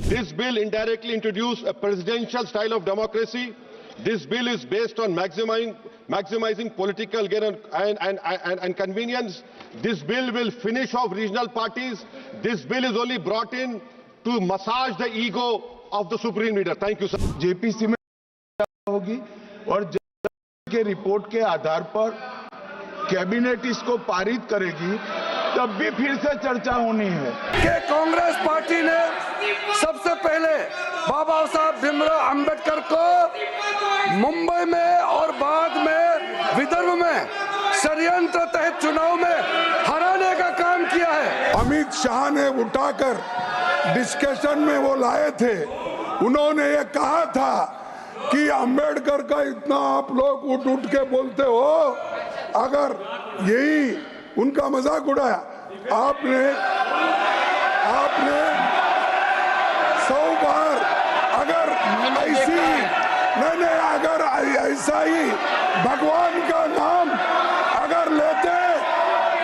This bill indirectly introduced a presidential style of democracy. This bill is based on maximizing political gain and convenience. This bill will finish off regional parties. This bill is only brought in to massage the ego of the supreme leader. Thank you, sir. JPC में होगी और के report के आधार पर cabinet इसको पारित करेगी, तब भी फिर से चर्चा होनी है कि कांग्रेस पार्टी ने सबसे पहले बाबा साहब भीमराव अंबेडकर को मुंबई में और बाद में विदर्भ में षड्यंत्र तहत चुनाव में हराने का काम किया है। अमित शाह ने उठाकर डिस्कशन में वो लाए थे। उन्होंने ये कहा था कि अंबेडकर का इतना आप लोग उठ उठ के बोलते हो, अगर यही उनका मजाक उड़ाया आपने 100 बार, अगर ऐसी नहीं अगर ऐसा ही भगवान का नाम अगर लेते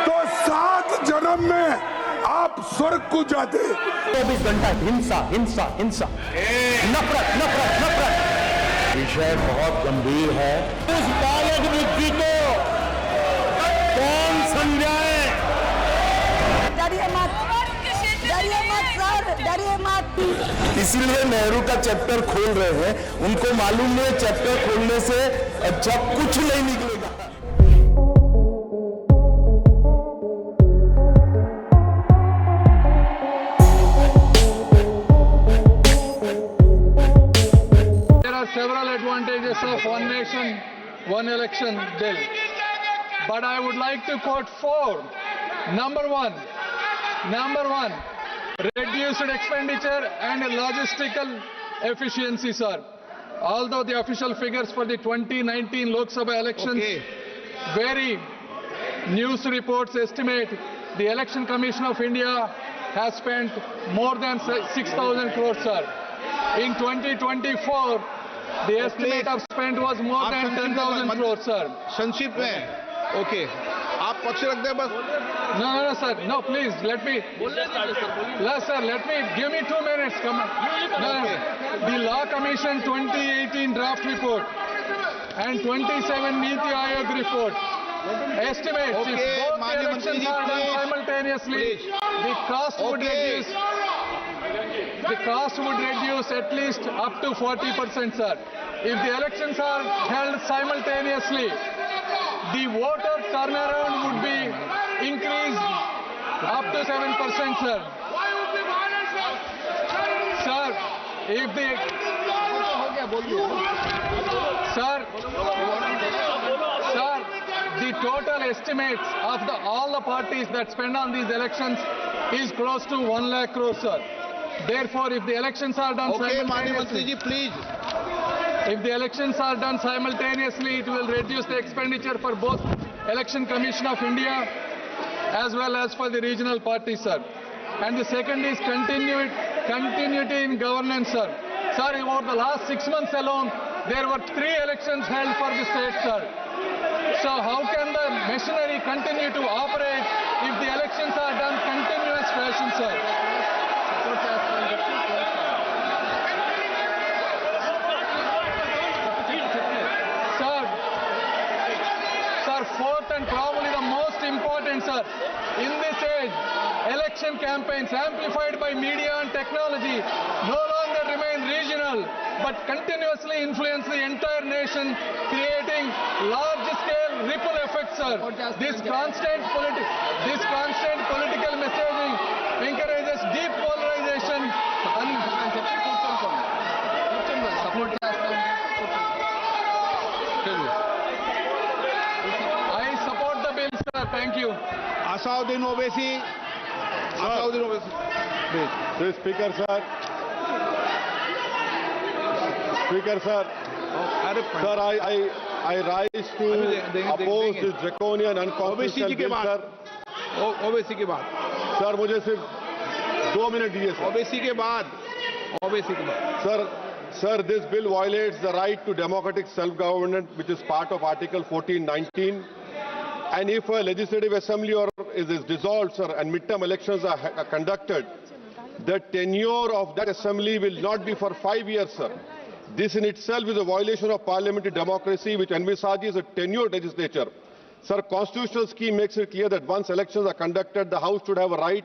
तो 7 जन्म में आप स्वर्ग को जाते। 24 घंटा हिंसा हिंसा हिंसा, नफरत नफरत नफरत। विषय बहुत गंभीर है। उस बालक बुद्धि को कौन समझाए? डरिए मत सर, डरिए मत। इसीलिए नेहरू का चैप्टर खोल रहे हैं। उनको मालूम नहीं चैप्टर खोलने से अच्छा कुछ नहीं निकलेगा। Several advantages of one nation, one election bill. But I would like to quote 4. Number one, reduced expenditure and logistical efficiency, sir. Although the official figures for the 2019 Lok Sabha elections vary, news reports estimate the Election Commission of India has spent more than 6,000 crores, sir. In 2024, the estimate of spend was more than 10,000 crores, sir. संक्षिप्त में, okay, आप पक्ष रखते हैं बस। No, sir. No, please, let me. Yes, sir, give me 2 minutes. Come on. No. The Law Commission 2018 draft report and 27 Niti Aayog report estimates if both the elections are done simultaneously, the cost would reduce at least up to 40%, sir. If the elections are held simultaneously, the voter turnaround would be increased up to 7%, sir. Sir, if the the total estimates of all the parties that spend on these elections is close to 1 lakh crores, sir. Therefore, if the elections are done simultaneously, please. If the elections are done simultaneously, it will reduce the expenditure for both Election Commission of India as well as for the regional parties, sir. And the second is continuity in governance, sir. Sir, over the last 6 months alone, there were 3 elections held for the state, sir. So how can the machinery continue to operate if the elections are done continuous fashion, sir? Sir, fourth and probably the most important, sir, in this age, election campaigns amplified by media and technology no longer remain regional, but continuously influence the entire nation, creating large-scale ripple effects, sir. This constant political messaging encourages deep polarization and I support the bill, sir. Thank you. Asauddin Owaisi. Speaker, sir. Sir, I rise to oppose this draconian unconstitutional bill, sir. Owaisi के बाद sir मुझे सिर्फ 2 minute दीजिए sir. Owaisi के बाद Sir, this bill violates the right to democratic self-government, which is part of Article 1419. And if a legislative assembly is dissolved, sir, and midterm elections are conducted, the tenure of that assembly will not be for 5 years, sir. This in itself is a violation of parliamentary democracy, which envisages a tenured legislature. Sir, constitutional scheme makes it clear that once elections are conducted, the House should have a right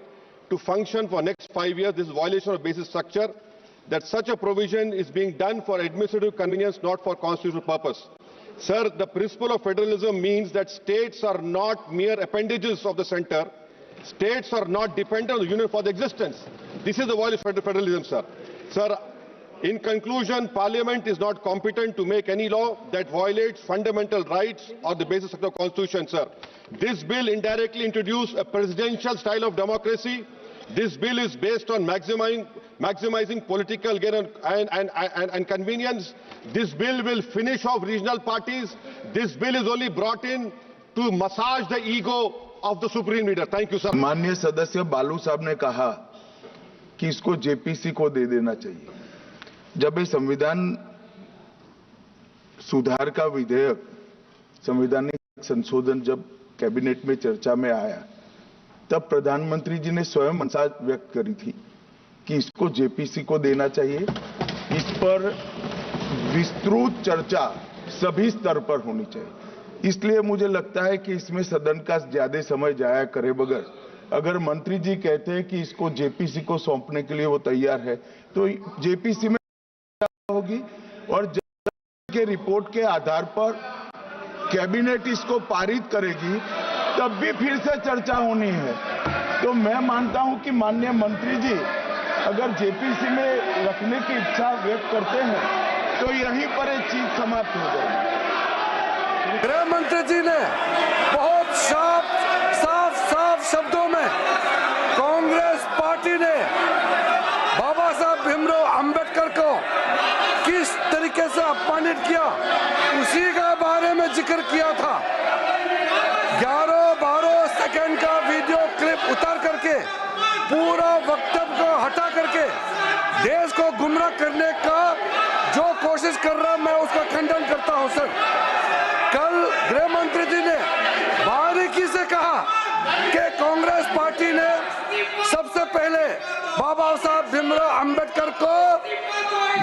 to function for next 5 years. This is a violation of basic structure. That such a provision is being done for administrative convenience, not for constitutional purpose. Sir, the principle of federalism means that states are not mere appendages of the center. States are not dependent on the union for the existence. This is the violation of federalism, sir. Sir, in conclusion, Parliament is not competent to make any law that violates fundamental rights or the basis of the Constitution, sir. This bill indirectly introduced a presidential style of democracy. This bill is based on maximizing political gain and convenience. This bill will finish off regional parties. This bill is only brought in to massage the ego of the supreme leader. Thank you, sir. माननीय सदस्य बालू साहब ने कहा कि इसको JPC को दे देना चाहिए। जब ये संविधान सुधार का विधेयक, संवैधानिक संशोधन जब कैबिनेट में चर्चा में आया, तब प्रधानमंत्री जी ने स्वयं मंशा व्यक्त करी थी कि इसको जेपीसी को देना चाहिए। इस पर विस्तृत चर्चा सभी स्तर पर होनी चाहिए। इसलिए मुझे लगता है कि इसमें सदन का ज्यादा समय जाया करे बगैर, अगर मंत्री जी कहते हैं कि इसको जेपीसी को सौंपने के लिए वो तैयार है, तो जेपीसी में होगी और के रिपोर्ट के आधार पर कैबिनेट इसको पारित करेगी, तब भी फिर से चर्चा होनी है। तो मैं मानता हूं कि माननीय मंत्री जी अगर जेपीसी में रखने की इच्छा व्यक्त करते हैं तो यहीं पर एक चीज समाप्त हो जाएगी। गृह मंत्री जी ने बहुत साफ शब्दों में कांग्रेस पार्टी ने बाबा साहब भीमराव अंबेडकर को किस तरीके से अपमानित किया, उसी का बारे में जिक्र किया था। 11-12 सेकंड का वीडियो क्लिप उतार करके पूरा वक्तव्य को हटा करके देश को गुमराह करने का जो कोशिश कर रहा, मैं उसका खंडन करता हूं सर। कल गृह मंत्री जी ने बारीकी से कहा कि कांग्रेस पार्टी ने सबसे पहले बाबा साहब भीमराव अंबेडकर को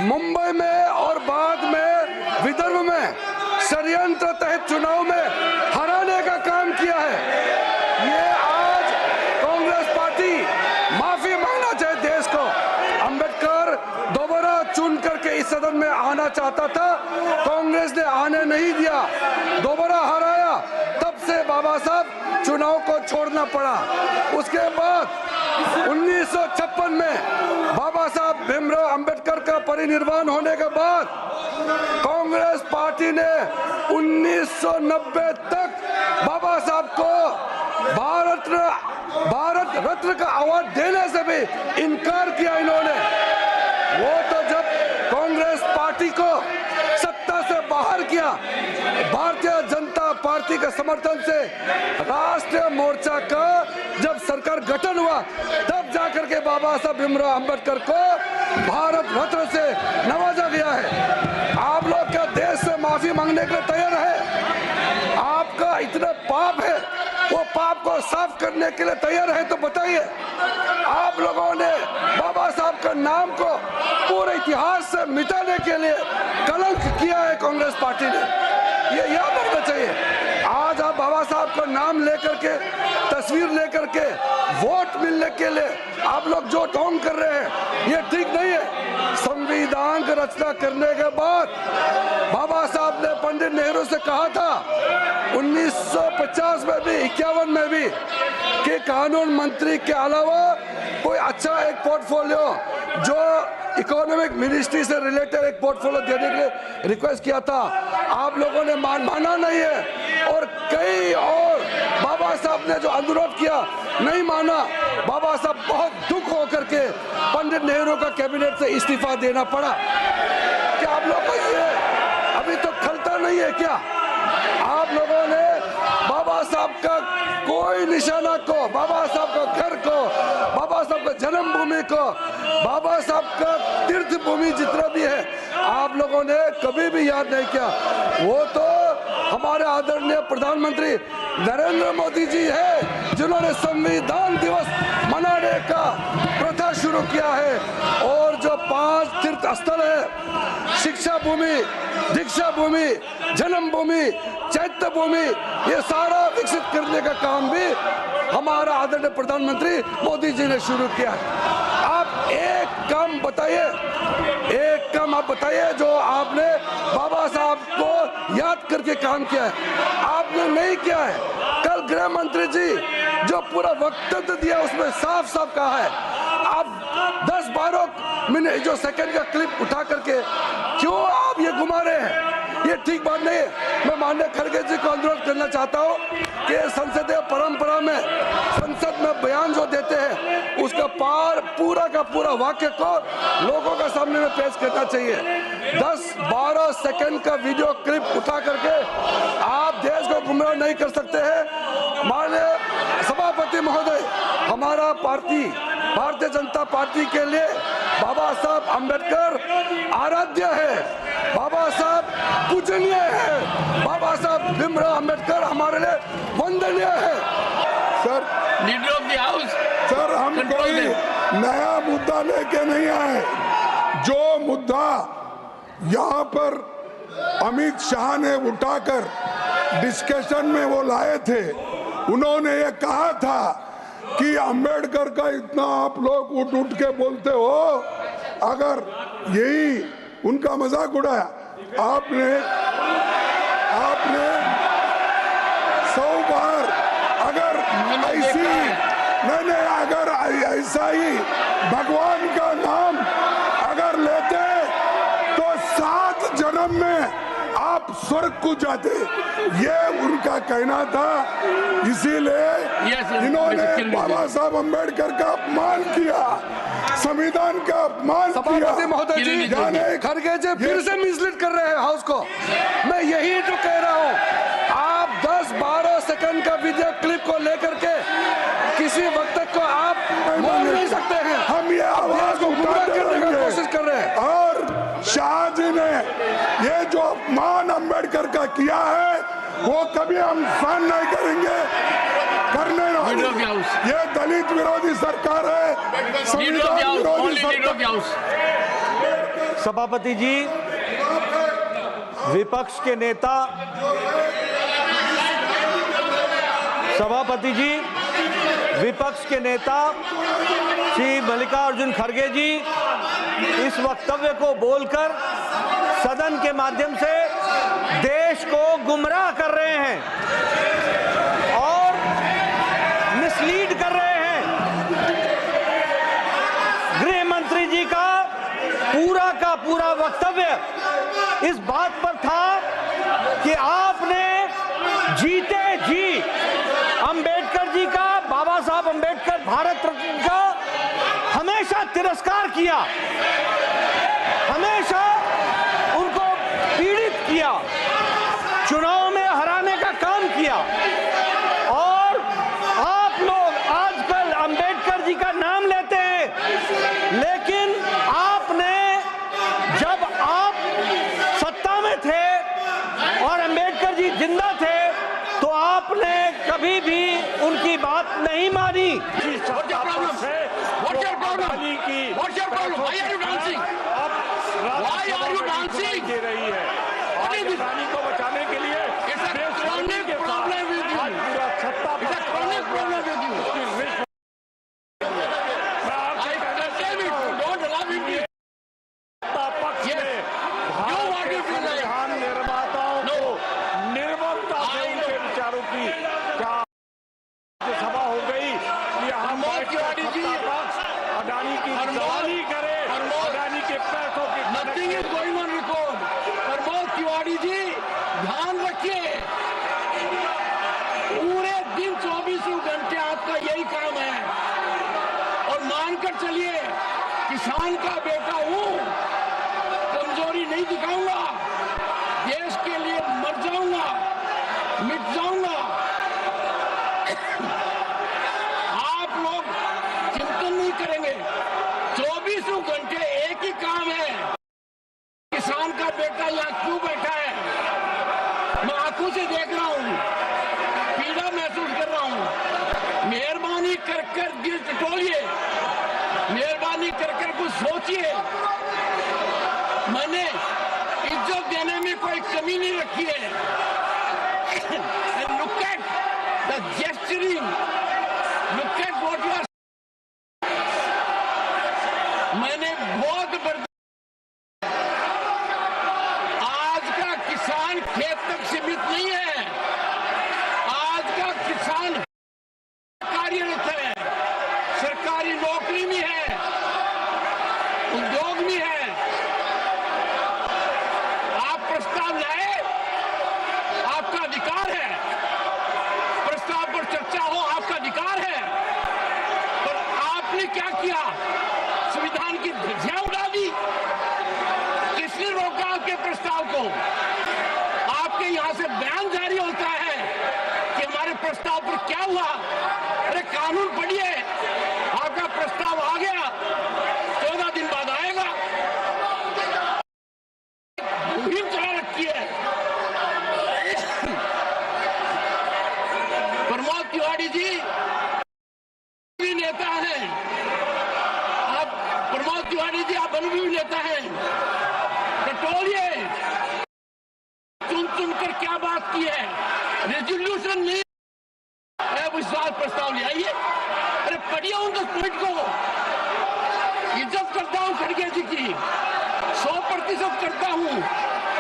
मुंबई में और बाद में विदर्भ में षड्यंत्र तहत चुनाव में हराने का काम किया है। ये आज कांग्रेस पार्टी माफी मांगना चाहे देश को। अंबेडकर दोबारा चुन करके इस सदन में आना चाहता था, कांग्रेस ने आने नहीं दिया, दोबारा हराया, तब से बाबा साहब चुनाव को छोड़ना पड़ा। उसके बाद 1956 में बाबा साहब भीमराव अंबेडकर का परिनिर्वाण होने के बाद कांग्रेस पार्टी ने 1990 तक बाबा साहब को भारत रत्न का अवार्ड देने से भी इनकार किया इन्होंने। वो तो जब कांग्रेस पार्टी को सत्ता से बाहर किया, भारतीय जनता पार्टी के समर्थन से राष्ट्रीय मोर्चा का जब सरकार गठन हुआ, तब जाकर के बाबा साहब भीमराव अंबेडकर को भारत रत्न से नवाजा गया है। आप लोग क्या देश से माफी मांगने के लिए तैयार है? आपका इतना पाप है, वो पाप को साफ करने के लिए तैयार है तो बताइए। आप लोगों ने बाबा साहब का नाम को पूरे इतिहास से मिटाने के लिए कलंक किया है कांग्रेस पार्टी ने, ये याद रखना चाहिए। आज आप बाबा साहब का नाम लेकर के, तस्वीर लेकर के वोट मिलने के लिए आप लोग जो ढोंग कर रहे हैं, ये ठीक नहीं है। संविधान की रचना करने के बाद बाबा साहब ने पंडित नेहरू से कहा था 1950 में भी, 51 में भी, कि कानून मंत्री के अलावा कोई अच्छा एक पोर्टफोलियो जो इकोनॉमिक मिनिस्ट्री से रिलेटेड एक पोर्टफोलियो देने के लिए रिक्वेस्ट किया था। आप लोगों ने माना नहीं है, और कई और बाबा साहब ने जो अनुरोध किया नहीं माना। बाबा साहब बहुत दुख होकर के पंडित नेहरू का कैबिनेट से इस्तीफा देना पड़ा। क्या आप लोग को ये अभी तो खलता नहीं है क्या? आप लोगों ने बाबा साहब का कोई निशाना को, बाबा साहब का घर को, बाबा साहब का जन्मभूमि को, बाबा साहब का तीर्थ भूमि जितना भी है, आप लोगों ने कभी भी याद नहीं किया। वो तो हमारे आदरणीय प्रधानमंत्री नरेंद्र मोदी जी है जिन्होंने संविधान दिवस मनाने का प्रथा शुरू शुरू किया है और जो 5 तीर्थ स्थल है, शिक्षा भूमि, दीक्षा भूमि, जन्म भूमि, चैत्य भूमि, ये सारा विकसित करने का काम भी हमारा आदरणीय प्रधानमंत्री मोदी जी ने शुरू किया है। आप एक काम बताइए, एक काम आप बताइए जो आपने बाबा साहब को याद करके काम किया है। आपने नहीं किया है। कल गृह मंत्री जी जो पूरा वक्तव्य दिया उसमें साफ साफ कहा है, आप 10-12 मिनट जो सेकंड का क्लिप उठा करके क्यों आप ये घुमा रहे हैं? ये ठीक बात नहीं है। मैं माननीय खड़गे जी को अनुरोध करना चाहता हूँ कि संसदीय परंपरा में संसद में बयान जो देते हैं उसका पूरा का पूरा वाक्य को लोगों के सामने में पेश करना चाहिए। 10-12 सेकंड का वीडियो क्लिप उठा करके आप देश को गुमराह नहीं कर सकते हैं। माननीय सभापति महोदय, हमारा पार्टी भारतीय जनता पार्टी के लिए बाबा साहब अम्बेडकर आराध्य है, बाबा साहब पूजनीय है, बाबा साहब भीमराव अम्बेडकर हमारे लिए वंदनीय है। Sir, leader of the house, sir हम कोई नया मुद्दा लेके नहीं आए। जो मुद्दा यहाँ पर अमित शाह ने उठाकर डिस्कशन में वो लाए थे, उन्होंने ये कहा था कि अंबेडकर का इतना आप लोग उठ के बोलते हो, अगर यही उनका मजाक उड़ाया आपने 100 बार, अगर ऐसी नहीं अगर ऐसा ही भगवान का नाम अगर लेते तो 7 जन्म में आप स्वर्ग को जाते, ये उनका कहना था। इसीलिए इन्होंने बाबा साहब अम्बेडकर का अपमान किया, संविधान का अपमान किया। सभापति महोदय जी, खड़गे जी फिर से मिसलीड कर रहे हैं हाउस को। मैं यही जो कह रहा हूँ, आप 10-12 सेकंड का वीडियो क्लिप को लेकर के किसी वक्त को आप बोल नहीं सकते हैं। हम ये आवाज को गुमराह करने की कोशिश कर रहे हैं। और शाह जी ने ये जो अपमान अम्बेडकर का किया है वो कभी हम सहन नहीं करेंगे, करने वाले। ये दलित विरोधी सरकार है, संविधान विरोधी सरकार। सभापति जी, विपक्ष के नेता, सभापति जी, विपक्ष के नेता श्री मल्लिकार्जुन खड़गे जी इस वक्तव्य को बोलकर सदन के माध्यम से देश को गुमराह कर रहे हैं और मिसलीड कर रहे हैं। गृह मंत्री जी का पूरा वक्तव्य इस बात पर था कि आपने जीते जी अंबेडकर जी का, बाबा साहब अंबेडकर भारत रत्न का हमेशा तिरस्कार किया, हमेशा उनको पीड़ित किया, चुनाव में हराने का काम किया। और आप लोग आजकल अंबेडकर जी का नाम लेते हैं, लेकिन आपने जब आप सत्ता में थे और अंबेडकर जी जिंदा थे तो आपने कभी भी उनकी बात नहीं मानी। राजधानी को बचाने के लिए निर्माताओं को निर्ममता से उनके विचारों की सभा हो गई। अडानी की दलाली करे, अडानी के पैसों की nothing is going on record. Pramod Tiwari ji ध्यान रखिए, पूरे दिन 24 घंटे आपका यही काम है और मानकर चलिए किसान का बेटा हूं, कमजोरी नहीं दिखाऊंगा, देश के लिए मर जाऊंगा, मिट जाऊंगा। आप लोग चिंतन नहीं करेंगे, 24 घंटे एक ही काम है, किसान का बेटा यहाँ क्यों बैठा है, मैं आंखों से देख रहा हूँ, पीड़ा महसूस कर रहा हूँ। मेहरबानी कर दिल टटोलिए, मेहरबानी कर कुछ सोचिए। मैंने इज्जत देने में कोई कमी नहीं रखी है। Look at the gesturing, look at what you are। मैंने बहुत आज का किसान खेत तक सीमित नहीं है। आज का किसान कार्यरत है, सरकारी नौकरी में है, उद्योग में है। आप प्रस्ताव लाए, आपका अधिकार है। प्रस्ताव पर चर्चा हो, आपका अधिकार है। पर आपने क्या किया? संविधान की धज्जियां उड़ा दी। किसने रोका आपके प्रस्ताव को? आपके यहां से बयान जारी होता है कि हमारे प्रस्ताव पर क्या हुआ। अरे कानून पढ़िए, आपका प्रस्ताव आ गया, 14 दिन बाद आएगा। मुहिम चला रखी है। प्रमोद तिवारी जी भी नेता हैं, आप प्रमोद तिवारी जी आप अनुभवी नेता हैं। टटोलिए, चुन चुनकर क्या बात की है? रेजोल्यूशन नहीं, विश्वास प्रस्ताव ले आइए। अरे पढ़िए उन 10 पॉइंट को। इज्जत करता हूं खड़गे जी की, 100% करता हूं।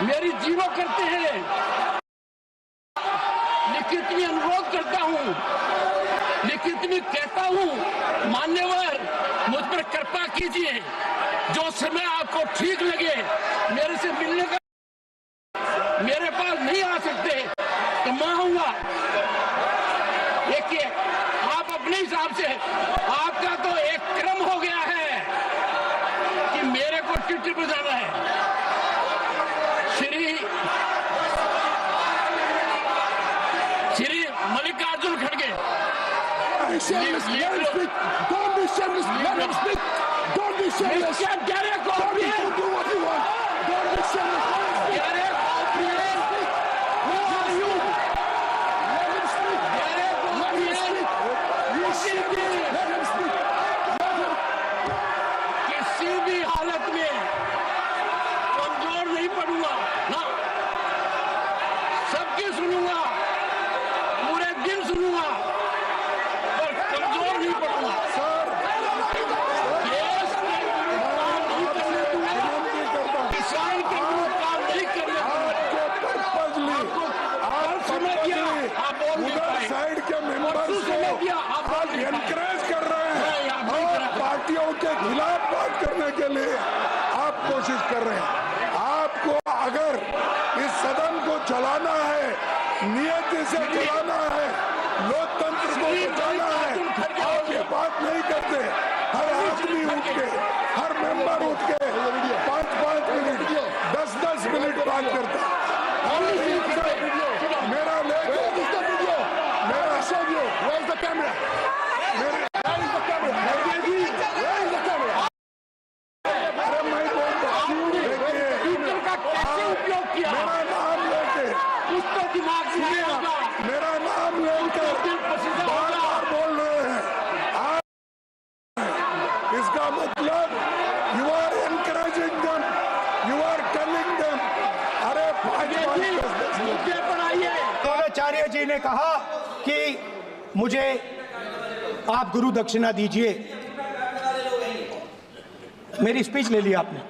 मेरी जीरो करते हैं, लिखित में अनुरोध करता हूं, लिखित में कहता हूं, मान्यवर मुझ पर कृपा कीजिए। जो समय आपको ठीक लगे मेरे से मिलने का, मेरे पास नहीं आ सकते तो मैं आऊंगा। देखिए, आप अपने हिसाब से, आपका तो एक क्रम हो गया है कि मेरे को ट्विटर पर जाना है। श्री मल्लिकार्जुन खड़गे, किसी भी हालत में कमजोर नहीं पड़ूंगा ना, सबकी सुनूंगा, पूरे दिन सुनूंगा, पर कमजोर नहीं पड़ूंगा। देश के विरुद्ध काम नहीं करने दूंगा, किसान के विरुद्ध काम नहीं करने दूंगा। आपको समय दिया, आप बोल नहीं पाए। साइड के मेंबर्स समय दिया, आप बोल नहीं पाए। एनकरेज कर रहे हैं और पार्टियों के खिलाफ बात करने के लिए आप कोशिश कर रहे हैं। आपको अगर इस सदन को चलाना है, नियति से चलाना है, लोकतंत्र को बचाना है, आप ये बात नहीं करते। हर आदमी उठ के, हर मेंबर उठ के 5-5 मिनट, 10-10 मिनट बात करता। मेरा कैसे उपयोग किया? मेरा नाम लेके, कुछ तो दिमाग में होगा। मेरा नाम लेकर बार-बार बोल रहे हैं आप। इसका मतलब you are encouraging them, you are telling them. अरे 5-5 मुद्दे पर आइए। द्रोणाचार्य जी ने कहा कि मुझे आप गुरु दक्षिणा दीजिए। मेरी स्पीच ले ली आपने।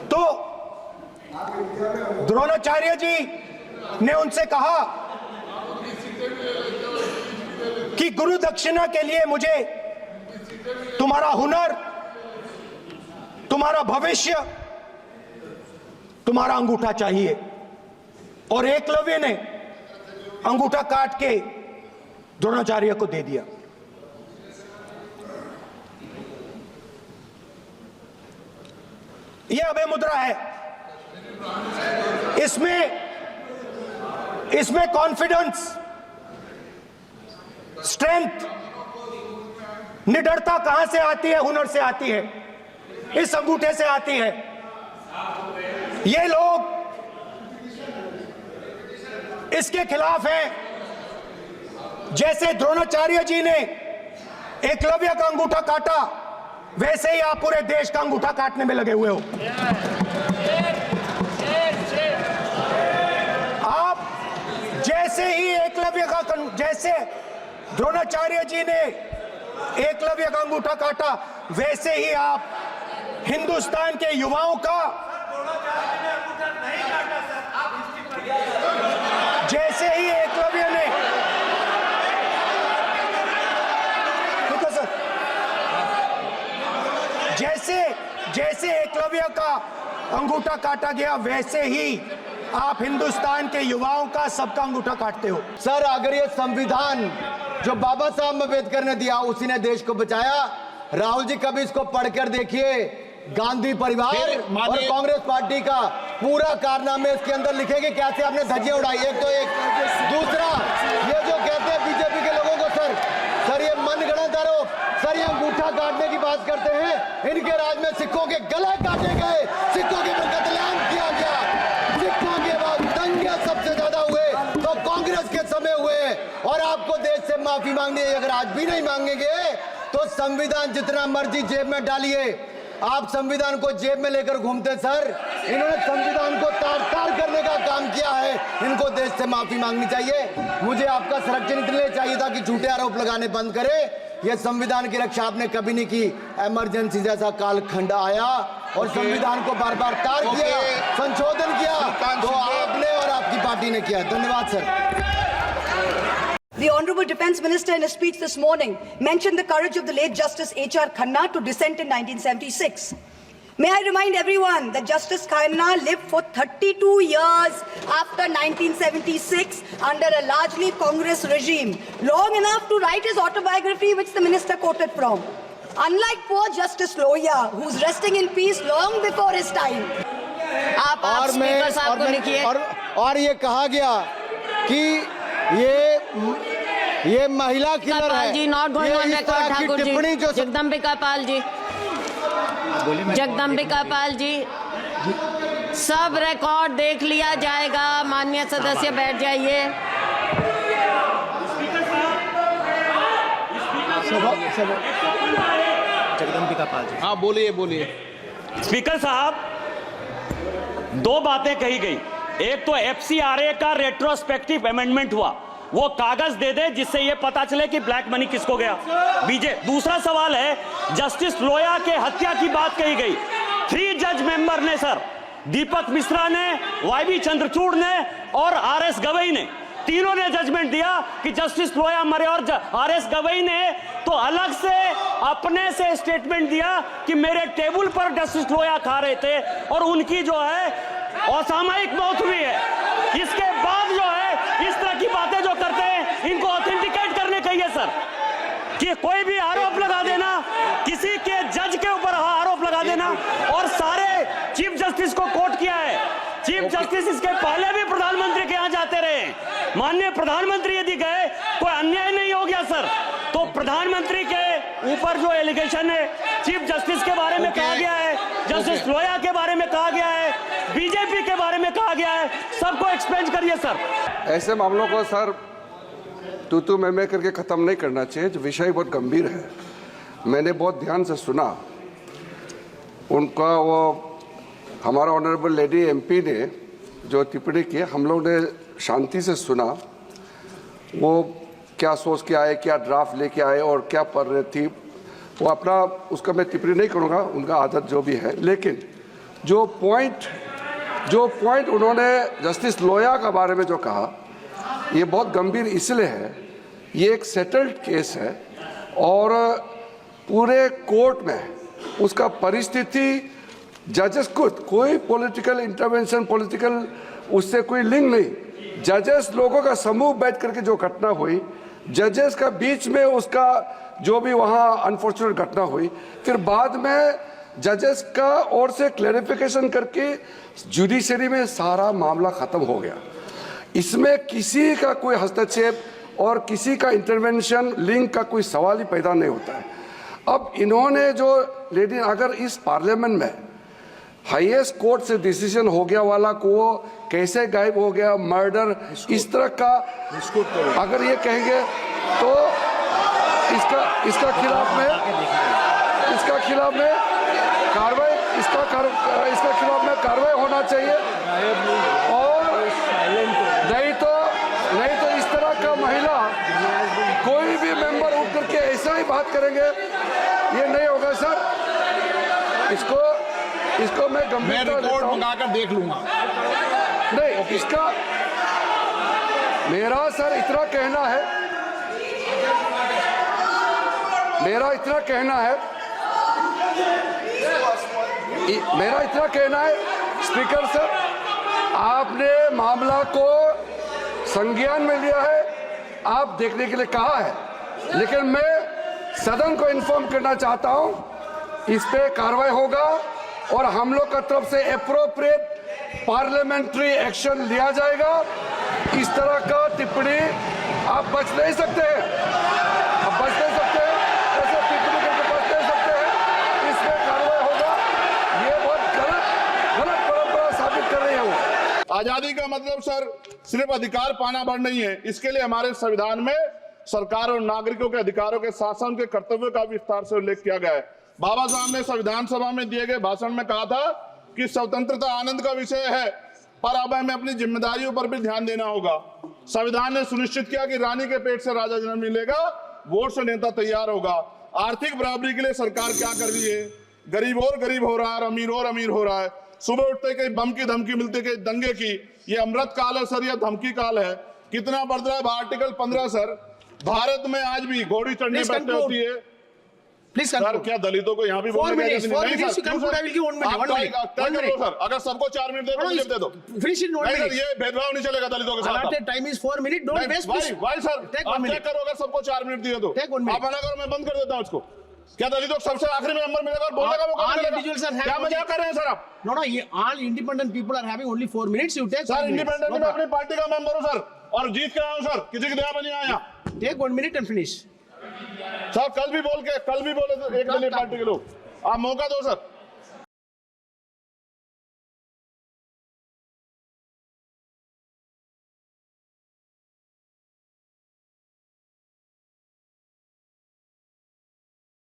तो द्रोणाचार्य जी ने उनसे कहा कि गुरु दक्षिणा के लिए मुझे तुम्हारा हुनर, तुम्हारा भविष्य, तुम्हारा अंगूठा चाहिए। और एकलव्य ने अंगूठा काट के द्रोणाचार्य को दे दिया। यह अभय मुद्रा है। इसमें कॉन्फिडेंस, स्ट्रेंथ, निडरता कहां से आती है? हुनर से आती है, इस अंगूठे से आती है। ये लोग इसके खिलाफ हैं। जैसे द्रोणाचार्य जी ने एकलव्य का अंगूठा काटा, वैसे ही आप पूरे देश का अंगूठा काटने में लगे हुए हो। आप जैसे ही एकलव्य का जैसे द्रोणाचार्य जी ने एकलव्य का अंगूठा काटा, वैसे ही आप हिंदुस्तान के युवाओं का, जैसे ही एकलव्य ने, देखो सर, जैसे एकलव्य का अंगूठा काटा गया, वैसे ही आप हिंदुस्तान के युवाओं का सबका अंगूठा काटते हो। सर, अगर ये संविधान जो बाबा साहब अम्बेडकर ने दिया, उसी ने देश को बचाया। राहुल जी कभी इसको पढ़कर देखिए, गांधी परिवार और कांग्रेस पार्टी का पूरा कारनामे इसके अंदर लिखेंगे, कैसे आपने धज्जियां उड़ाई। एक तो एक, दूसरा ये जो कहते हैं बीजेपी के लोगों को, सर ये मनगढ़ंत आरोप, सर ये अंगूठा काटने की बात करते हैं। इनके राज में सिखों के गले काटे गए, सिखों के ऊपर कत्लेआम किया गया, सिखों के बाद दंगे सबसे ज्यादा हुए तो कांग्रेस के समय हुए, और आपको देश से माफी मांगनी है। अगर आज भी नहीं मांगेंगे तो संविधान जितना मर्जी जेब में डालिए। आप संविधान को जेब में लेकर घूमते सर, इन्होंने संविधान को तार-तार करने का काम किया है। इनको देश से माफी मांगनी चाहिए। मुझे आपका संरक्षण इसलिए चाहिए था कि झूठे आरोप लगाने बंद करें। यह संविधान की रक्षा आपने कभी नहीं की। इमरजेंसी जैसा कालखंड आया और संविधान को बार बार तार किया, संशोधन किया, तो आपने और आपकी पार्टी ने किया। धन्यवाद sir. The Honorable Defence Minister in a speech this morning mentioned the courage of the late Justice H.R. Khanna to dissent in 1976. May I remind everyone that Justice Khanna lived for 32 years after 1976 under a largely Congress regime, long enough to write his autobiography, which the minister quoted from. Unlike poor Justice Lohia, who's resting in peace long before his time. आप speaker साहब को लिखिए। और ये कहा गया कि ये महिला किलर है। जी not going on record. Thakur ji, Jagdambika Pal ji, Jagdambika Pal ji, सब रिकॉर्ड देख लिया जाएगा। माननीय सदस्य बैठ जाइए। जगदम्बिका पाल जी, हाँ बोलिए। स्पीकर साहब, दो बातें कही गई। एक तो एफसीआरए का रेट्रोस्पेक्टिव अमेंडमेंट हुआ, वो कागज दे दे जिससे ये पता चले कि ब्लैक मनी किसको गया। दूसरा सवाल है, जस्टिस लोया के हत्या की बात कही गई। 3 जज मेंबर ने सर, दीपक मिश्रा ने, वाईबी चंद्रचूड़ ने और आरएस गवई ने, तीनों ने जजमेंट दिया कि जस्टिस लोया मरे। और आरएस गवई ने तो अलग से अपने से स्टेटमेंट दिया कि मेरे टेबल पर जस्टिस लोया खा रहे थे और उनकी जो है असामयिक मौत हुई है। इसके बाद जो है इस तरह की बातें जो करते हैं, इनको ऑथेंटिकेट करने चाहिए सर, कि कोई भी आरोप लगा देना, किसी के जज के ऊपर आरोप लगा देना। और सारे चीफ जस्टिस को कोट किया है। चीफ जस्टिस इसके पहले भी प्रधानमंत्री के यहाँ जाते रहे। माननीय प्रधानमंत्री यदि गए, कोई अन्याय नहीं हो गया सर, तो प्रधानमंत्री के ऊपर जो एलिगेशन है चीफ जस्टिस के बारे में कहा गया है, जस्टिस लोया के बारे में कहा गया है, बीजेपी के बारे में कहा गया है, सबको एक्सपेंज करिए सर। ऐसे मामलों को सर तू मैं करके खत्म नहीं करना चाहिए। जो विषय बहुत गंभीर है, मैंने बहुत ध्यान से सुना उनका। वो हमारा ऑनरेबल लेडी एमपी ने जो टिप्पणी की, हम लोग ने शांति से सुना। वो क्या सोच के आए, क्या ड्राफ्ट लेके आए और क्या पढ़ रही थी, वो अपना उसका मैं टिप्पणी नहीं करूँगा, उनका आदत जो भी है। लेकिन जो पॉइंट उन्होंने जस्टिस लोया के बारे में जो कहा, ये बहुत गंभीर इसलिए है, ये एक सेटल्ड केस है और पूरे कोर्ट में उसका परिस्थिति जजेस खुद, कोई पॉलिटिकल इंटरवेंशन, पॉलिटिकल उससे कोई लिंक नहीं। जजेस लोगों का समूह बैठ करके जो घटना हुई, जजेस का बीच में उसका जो भी वहाँ अनफॉर्चुनेट घटना हुई, फिर बाद में जजेस का ओर से क्लैरिफिकेशन करके जुडिशरी में सारा मामला खत्म हो गया। इसमें किसी का कोई हस्तक्षेप और किसी का इंटरवेंशन, लिंक का कोई सवाल ही पैदा नहीं होता है। अब इन्होंने जो लेडी, अगर इस पार्लियामेंट में हाईएस्ट कोर्ट से डिसीजन हो गया वाला को कैसे गायब हो गया, मर्डर, इस तरह का अगर ये कहेंगे तो इसका खिलाफ में इसका खिलाफ में कार्रवाई इसका खिलाफ में कार्रवाई होना चाहिए। और नहीं तो इस तरह का महिला कोई भी मेंबर उठ करके ऐसा ही बात करेंगे, ये नहीं होगा सर। इसको मैं गंभीरता रिपोर्ट मंगाकर देख लूंगा। नहीं, इसका मेरा सर इतना कहना है स्पीकर सर, आपने मामला को संज्ञान में लिया है, आप देखने के लिए कहा है, लेकिन मैं सदन को इन्फॉर्म करना चाहता हूं इस पे कार्रवाई होगा और हम लोग का तरफ से एप्रोप्रिएट पार्लियामेंट्री एक्शन लिया जाएगा। इस तरह का टिप्पणी आप बच नहीं सकते हैं, ऐसे टिप्पणी करके बच नहीं सकते हैं। इस पे कार्रवाई होगा। ये बहुत गलत परंपरा साबित कर रही है वो। आजादी का मतलब सर सिर्फ अधिकार पाना भर नहीं है, इसके लिए हमारे संविधान में सरकार और नागरिकों के अधिकारों के साथ साथ उनके कर्तव्यों का विस्तार से उल्लेख किया गया है। बाबा साहब ने संविधान सभा में दिए गए भाषण में कहा था कि स्वतंत्रता आनंद का विषय है, पर अब हमें अपनी जिम्मेदारियों पर भी ध्यान देना होगा। संविधान ने सुनिश्चित किया कि रानी के पेट से राजा जन्म नहीं लेगा, वोट से नेता तैयार होगा। आर्थिक बराबरी के लिए सरकार क्या कर रही है? गरीब और गरीब हो रहा है और अमीर हो रहा है। सुबह उठते कहीं बम की धमकी मिलती, कहीं दंगे की। ये अमृत काल है सर, यह धमकी काल है। कितना बढ़ रहा है आर्टिकल 15 सर। भारत में आज भी घोड़ी चढ़नी बैठते होती है। प्लीज सर, क्या दलितों को यहाँ भी बोलने सर, अगर सबको 4 मिनट दे दो, ये भेदभाव नहीं चलेगा दलितों के साथ। Time is 4 minute, don't waste. भाई सर, आप चेक करो, अगर सबको 4 मिनट दिए तो आप मना करो, मैं बंद कर देता हूँ इसको। क्या दलितों को सबसे आखिरी में नंबर मिलेगा और बोलने का मौका मिलेगा? क्या मजाक कर रहे हैं सर आप? No, all independent people are having only 4 minutes. You take sir, independent मैं अपनी पार्टी का मेंबर हूँ सर, और जीत के आया हूँ सर, किसी की दया में नहीं आया। Take 1 minute and finish. Sir, कल भी बोले तो एक दलीय पार्टी के लोग, आप मौका दो सर।